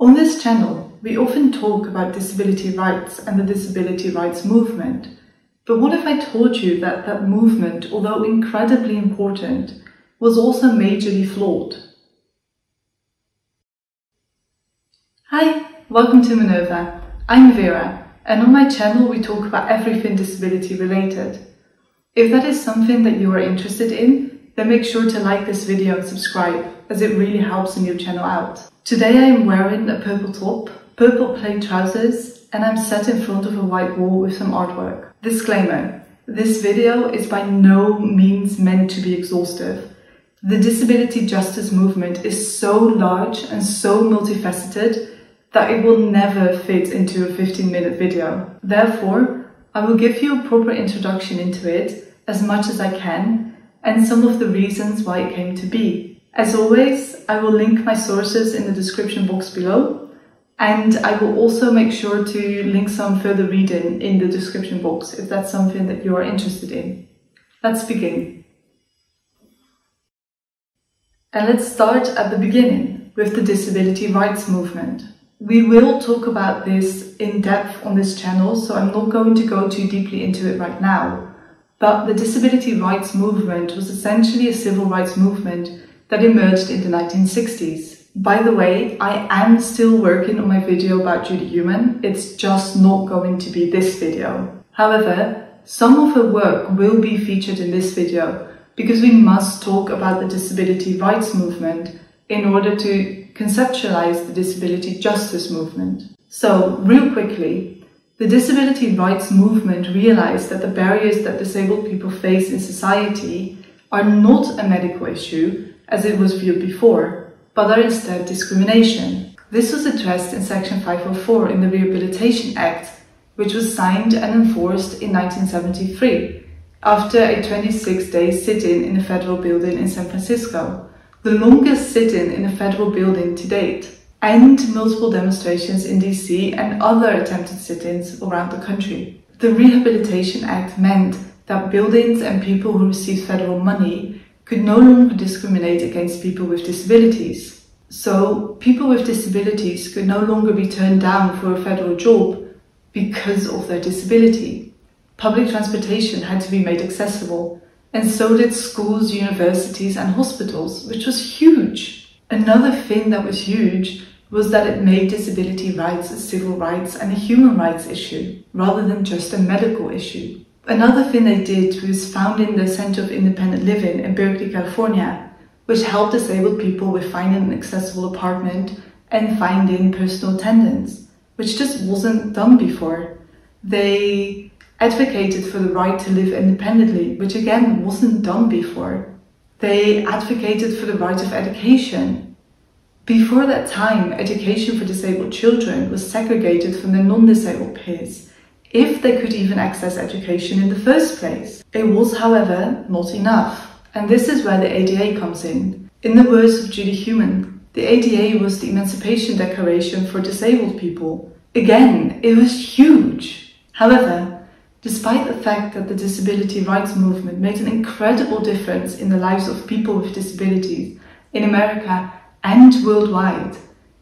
On this channel, we often talk about disability rights and the disability rights movement. But what if I told you that that movement, although incredibly important, was also majorly flawed? Hi, welcome to Minerva. I'm Vera, and on my channel we talk about everything disability related. If that is something that you are interested in, then make sure to like this video and subscribe, as it really helps a new channel out. Today I am wearing a purple top, purple plaid trousers, and I'm sat in front of a white wall with some artwork. Disclaimer: this video is by no means meant to be exhaustive. The disability justice movement is so large and so multifaceted that it will never fit into a 15-minute video. Therefore, I will give you a proper introduction into it as much as I can and some of the reasons why it came to be. As always, I will link my sources in the description box below, and I will also make sure to link some further reading in the description box if that's something that you are interested in. Let's begin. And let's start at the beginning with the disability rights movement. We will talk about this in depth on this channel, so I'm not going to go too deeply into it right now. But the disability rights movement was essentially a civil rights movement that emerged in the 1960s. By the way, I am still working on my video about Judy Heumann. It's just not going to be this video. However, some of her work will be featured in this video because we must talk about the disability rights movement in order to conceptualize the disability justice movement. So, real quickly, the disability rights movement realized that the barriers that disabled people face in society are not a medical issue, as it was viewed before, but are instead discrimination. This was addressed in Section 504 in the Rehabilitation Act, which was signed and enforced in 1973, after a 26-day sit-in in a federal building in San Francisco, the longest sit-in in a federal building to date, and multiple demonstrations in DC and other attempted sit-ins around the country. The Rehabilitation Act meant that buildings and people who received federal money could no longer discriminate against people with disabilities. So, people with disabilities could no longer be turned down for a federal job because of their disability. Public transportation had to be made accessible, and so did schools, universities and hospitals, which was huge. Another thing that was huge was that it made disability rights a civil rights and a human rights issue, rather than just a medical issue. Another thing they did was founding the Center of Independent Living in Berkeley, California, which helped disabled people with finding an accessible apartment and finding personal attendants, which just wasn't done before. They advocated for the right to live independently, which again wasn't done before. They advocated for the right of education. Before that time, education for disabled children was segregated from their non-disabled peers, if they could even access education in the first place. It was, however, not enough. And this is where the ADA comes in. In the words of Judy Heumann, the ADA was the Emancipation Declaration for disabled people. Again, it was huge. However, despite the fact that the disability rights movement made an incredible difference in the lives of people with disabilities in America and worldwide,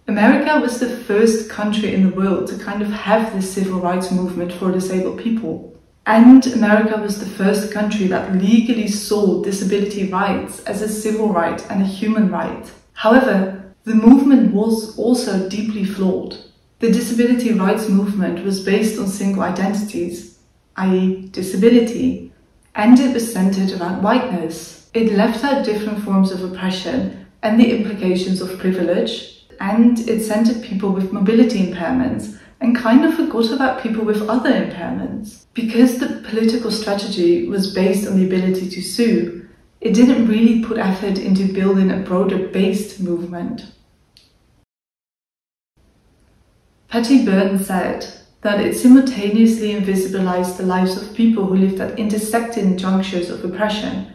America was the first country in the world to kind of have this civil rights movement for disabled people. And America was the first country that legally saw disability rights as a civil right and a human right. However, the movement was also deeply flawed. The disability rights movement was based on single identities, i.e. disability, and it was centered around whiteness. It left out different forms of oppression and the implications of privilege, and it centered people with mobility impairments and kind of forgot about people with other impairments. Because the political strategy was based on the ability to sue, it didn't really put effort into building a broader based movement. Patty Byrne said that it simultaneously invisibilized the lives of people who lived at intersecting junctures of oppression: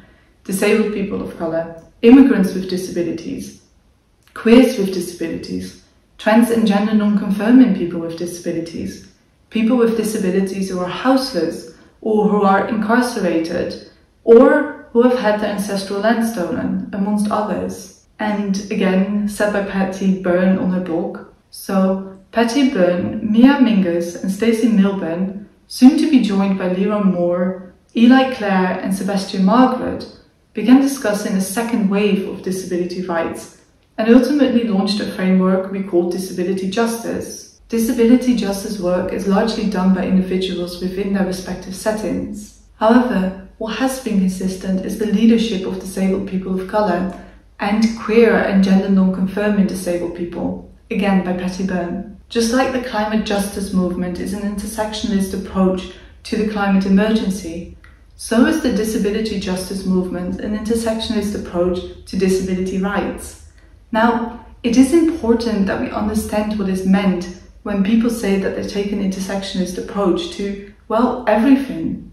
disabled people of color, immigrants with disabilities, queers with disabilities, trans and gender non-conforming people with disabilities, people with disabilities who are houseless or who are incarcerated or who have had their ancestral land stolen, amongst others. And again, said by Patty Byrne on her blog, So Patty Byrne, Mia Mingus and Stacey Milburn, soon to be joined by Leroy Moore, Eli Clare and Sebastian Margaret, began discussing a second wave of disability rights and ultimately launched a framework we call disability justice. Disability justice work is largely done by individuals within their respective settings. However, what has been consistent is the leadership of disabled people of colour and queer and gender non-conforming disabled people, again by Patty Byrne. Just like the climate justice movement is an intersectionalist approach to the climate emergency, so is the disability justice movement an intersectionalist approach to disability rights. Now, it is important that we understand what is meant when people say that they take an intersectionalist approach to, well, everything.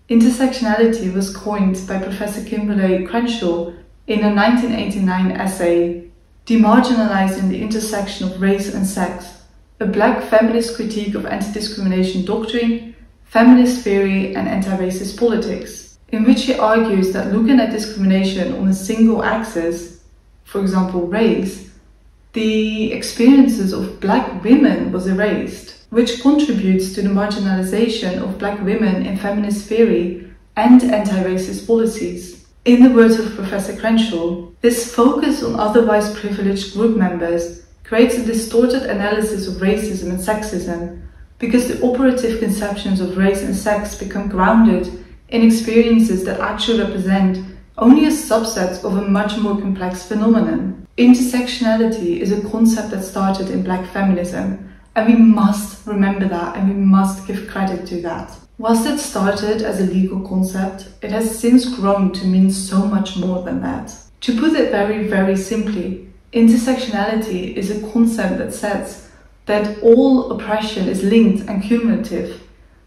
Intersectionality was coined by Professor Kimberlé Crenshaw in a 1989 essay, Demarginalizing the Intersection of Race and Sex, a Black feminist critique of anti-discrimination doctrine, feminist theory and anti-racist politics, in which he argues that looking at discrimination on a single axis, for example race, the experiences of Black women was erased, which contributes to the marginalization of Black women in feminist theory and anti-racist policies. In the words of Professor Crenshaw, this focus on otherwise privileged group members creates a distorted analysis of racism and sexism because the operative conceptions of race and sex become grounded in experiences that actually represent only a subset of a much more complex phenomenon. Intersectionality is a concept that started in Black feminism, and we must remember that and we must give credit to that. Whilst it started as a legal concept, it has since grown to mean so much more than that. To put it very, very simply, intersectionality is a concept that says that all oppression is linked and cumulative,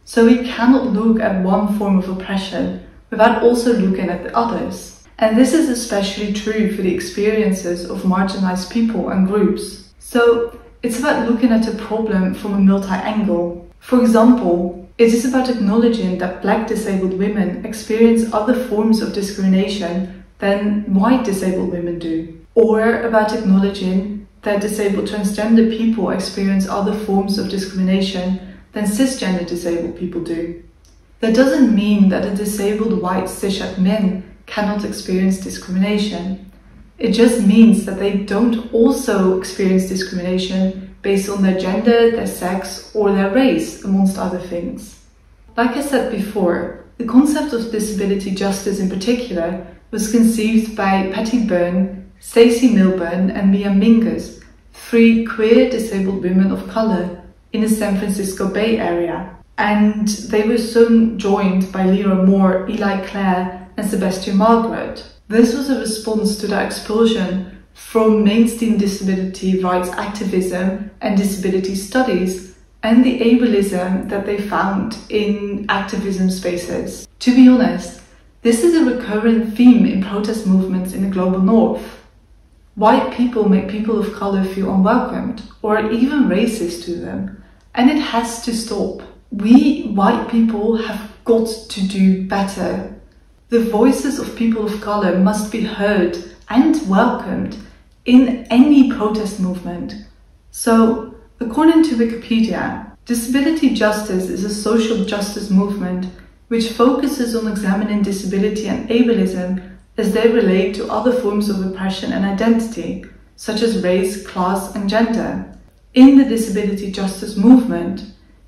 so we cannot look at one form of oppression without also looking at the others. And this is especially true for the experiences of marginalized people and groups. So it's about looking at a problem from a multi-angle. For example, it is about acknowledging that Black disabled women experience other forms of discrimination than white disabled women do. Or about acknowledging that disabled transgender people experience other forms of discrimination than cisgender disabled people do. That doesn't mean that a disabled white cishet men cannot experience discrimination. It just means that they don't also experience discrimination based on their gender, their sex, or their race, amongst other things. Like I said before, the concept of disability justice in particular was conceived by Patty Byrne, Stacey Milburn, and Mia Mingus, three queer disabled women of color in the San Francisco Bay Area. And they were soon joined by Leroy Moore, Eli Clare, and Sebastian Margaret. This was a response to their expulsion from mainstream disability rights activism and disability studies and the ableism that they found in activism spaces. To be honest, this is a recurrent theme in protest movements in the global north. White people make people of color feel unwelcomed or even racist to them, and it has to stop. We white people have got to do better. The voices of people of color must be heard and welcomed in any protest movement. So, according to Wikipedia, disability justice is a social justice movement which focuses on examining disability and ableism as they relate to other forms of oppression and identity, such as race, class, and gender. In the disability justice movement,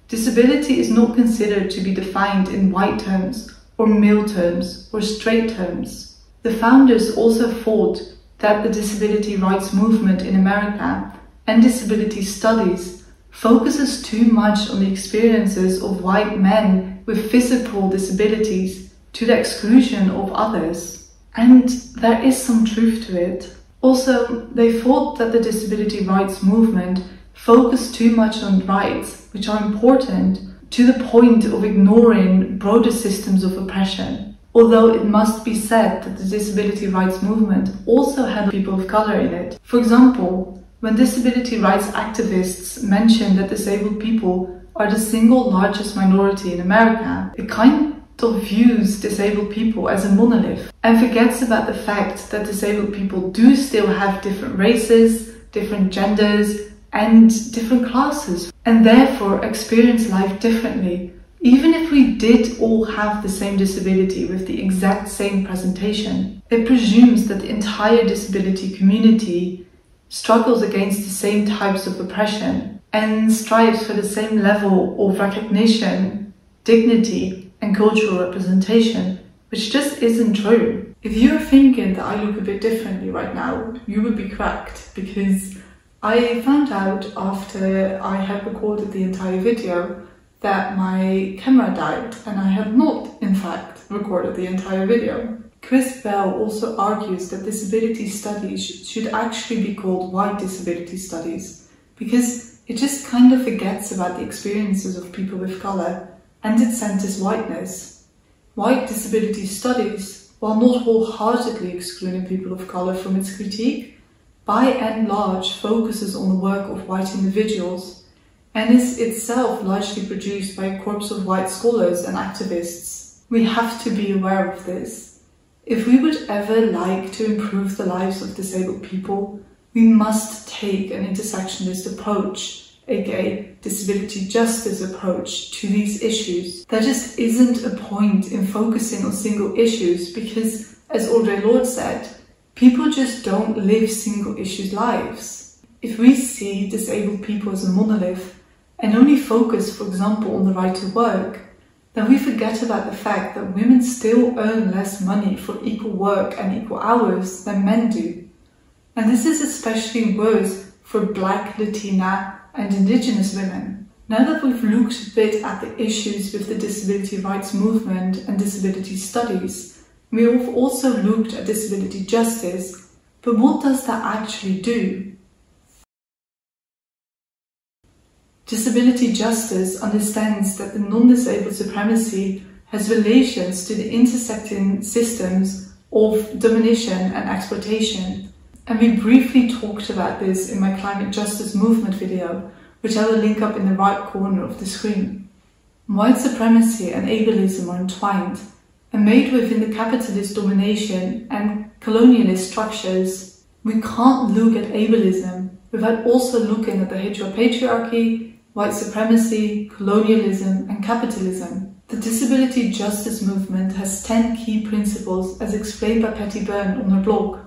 disability is not considered to be defined in white terms, or male terms, or straight terms. The founders also thought that the disability rights movement in America and disability studies focuses too much on the experiences of white men with physical disabilities to the exclusion of others. And there is some truth to it. Also, they thought that the disability rights movement focused too much on rights, which are important, to the point of ignoring broader systems of oppression. Although it must be said that the disability rights movement also had people of color in it. For example, when disability rights activists mention that disabled people are the single largest minority in America, it kind views disabled people as a monolith and forgets about the fact that disabled people do still have different races, different genders, and different classes, and therefore experience life differently. Even if we did all have the same disability with the exact same presentation, it presumes that the entire disability community struggles against the same types of oppression and strives for the same level of recognition, dignity, and cultural representation, which just isn't true. If you're thinking that I look a bit differently right now, you would be correct, because I found out after I had recorded the entire video that my camera died, and I had not, in fact, recorded the entire video. Chris Bell also argues that disability studies should actually be called white disability studies, because it just kind of forgets about the experiences of people with colour, and it centres whiteness. White disability studies, while not wholeheartedly excluding people of colour from its critique, by and large focuses on the work of white individuals, and is itself largely produced by a corps of white scholars and activists. We have to be aware of this. If we would ever like to improve the lives of disabled people, we must take an intersectionalist approach, aka disability justice approach, to these issues. There just isn't a point in focusing on single issues because, as Audre Lorde said, people just don't live single issue lives. If we see disabled people as a monolith and only focus, for example, on the right to work, then we forget about the fact that women still earn less money for equal work and equal hours than men do. And this is especially worse for Black, Latina, and Indigenous women. Now that we've looked a bit at the issues with the disability rights movement and disability studies, we have also looked at disability justice, but what does that actually do? Disability justice understands that the non-disabled supremacy has relations to the intersecting systems of domination and exploitation. And we briefly talked about this in my climate justice movement video, which I will link up in the right corner of the screen. White supremacy and ableism are entwined and made within the capitalist domination and colonialist structures. We can't look at ableism without also looking at the heteropatriarchy, white supremacy, colonialism, and capitalism. The disability justice movement has 10 key principles as explained by Patty Byrne on her blog.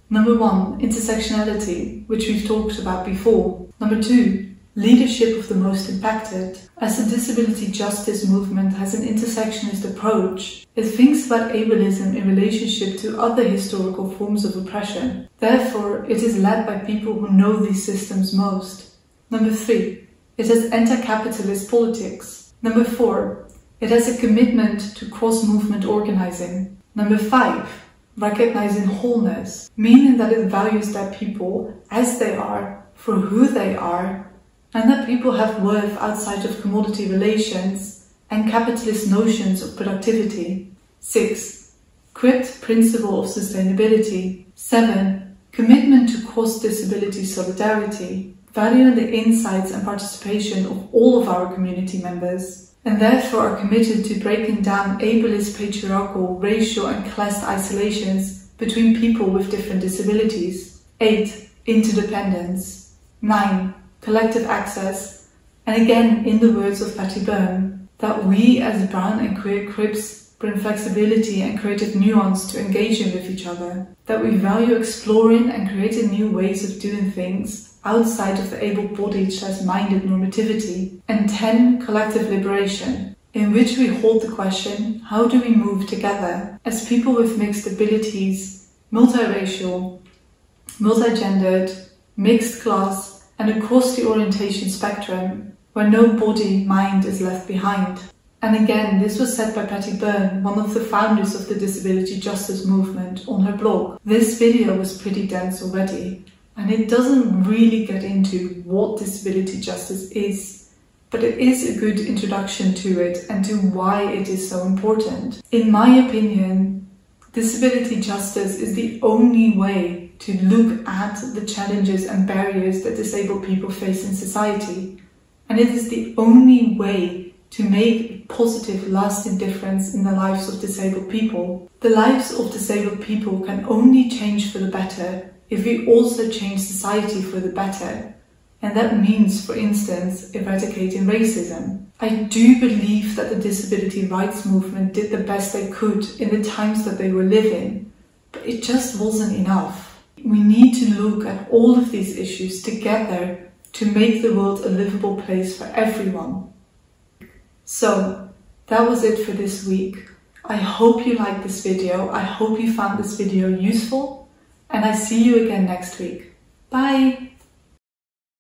Number 1, intersectionality, which we've talked about before. Number 2, leadership of the most impacted. As the disability justice movement has an intersectionist approach, it thinks about ableism in relationship to other historical forms of oppression. Therefore, it is led by people who know these systems most. Number 3, it has anti-capitalist politics. Number 4, it has a commitment to cross-movement organizing. Number 5, recognizing wholeness, meaning that it values that people as they are, for who they are, and that people have worth outside of commodity relations and capitalist notions of productivity. 6, CRIPT principle of sustainability. 7, commitment to cross-disability solidarity, valuing the insights and participation of all of our community members, and therefore are committed to breaking down ableist, patriarchal, racial and class isolations between people with different disabilities. 8, interdependence. 9, collective access, and again, in the words of Patty Byrne, that we as brown and queer Crips bring flexibility and creative nuance to engaging with each other, that we value exploring and creating new ways of doing things outside of the able-bodied/minded normativity. And 10, collective liberation, in which we hold the question, how do we move together as people with mixed abilities, multiracial, multigendered, mixed class, and across the orientation spectrum, where no body, mind is left behind. And again, this was said by Patty Byrne, one of the founders of the disability justice movement, on her blog. This video was pretty dense already, and it doesn't really get into what disability justice is, but it is a good introduction to it and to why it is so important. In my opinion, disability justice is the only way to look at the challenges and barriers that disabled people face in society, and it is the only way to make a positive, lasting difference in the lives of disabled people. The lives of disabled people can only change for the better if we also change society for the better. And that means, for instance, eradicating racism. I do believe that the disability rights movement did the best they could in the times that they were living, but it just wasn't enough. We need to look at all of these issues together to make the world a livable place for everyone. So, that was it for this week. I hope you liked this video. I hope you found this video useful, and I see you again next week. Bye!